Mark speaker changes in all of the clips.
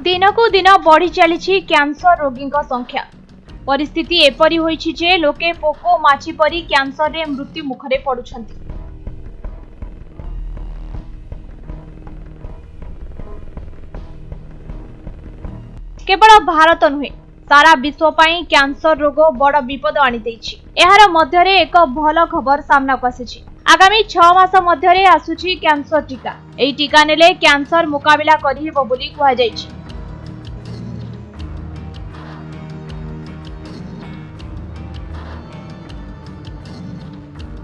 Speaker 1: दिनकू दिन बढ़ी चली कैंसर रोगी संख्या। परिस्थिति एपरी होइछि जे लोके पोको माछी परी कैंसर रे मृत्यु मुखरे पड़ुछंती। केवल भारत नुहे सारा विश्व पई कैंसर रोग बड़ विपद आनी देछि। एहार मध्यरे एक भल खबर सामना को आसीछि। आगामी 6 मास मध्यरे आसुछि कैंसर टीका। एही टीका नेले कैंसर मुकाबिला करि हेबो बोली कुहा जाइछि।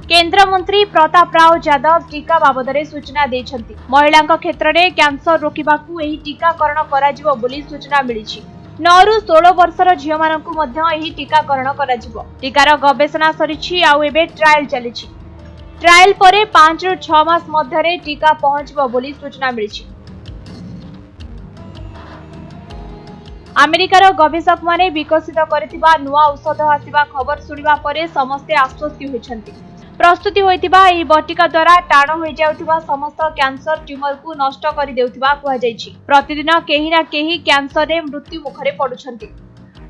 Speaker 1: केंद्र मंत्री प्रताप राव यादव टीका बाबदरे सूचना देछंती। महिलांक क्षेत्र में कैंसर रोकिबाकू एही टीकाकरण कराजिबो बोली सूचना मिलिछि। 9 रु 16 वर्षर झियमानंकू मध्य एही टीकाकरण कराजिबो। टीकार गवेषणा सरिछि आउ एबे ट्रायल चलिछि। ट्रायल परे 5 रु 6 मास मध्यरे टीका पहुंचबो बोली सूचना मिलिछि। अमेरिकार गवेषक माने विकसित करथिबा नुआ औषध आसीबा खबर सुनिबा परे समस्ते आश्वस्त होइछंती। प्रस्तुति होइतिबा एही बटिका द्वारा टाण होई जाउतिबा समस्त कैंसर ट्यूमर को नष्ट करि देउतिबा कुहा जाइछि। प्रतिदिन केही ना केही कैंसर रे मृत्यु मुखरे पडुछंती।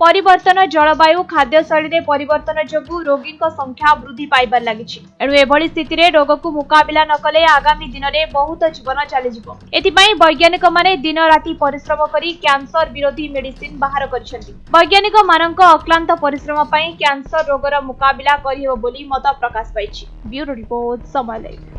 Speaker 1: परिवर्तन जलवायु खाद्य शैली रे परिवर्तन जोगु रोगी संख्या वृद्धि पाइबार लागिछि। एणु एभली स्थिति रे रोग को मुकाबिला न कले आगामी दिन रे बहुत जीवन चली जिवो। एथिपई वैज्ञानिक माने दिन राति परिश्रम करी कैंसर विरोधी मेडिसिन बाहर करछंती। वैज्ञानिक मानक अक्लांत परिश्रम पई कैंसर रोगर मुकाबिला करियो बोली मत प्रकाश पाइछि। ब्यूरो रिपोर्ट समय लाइव।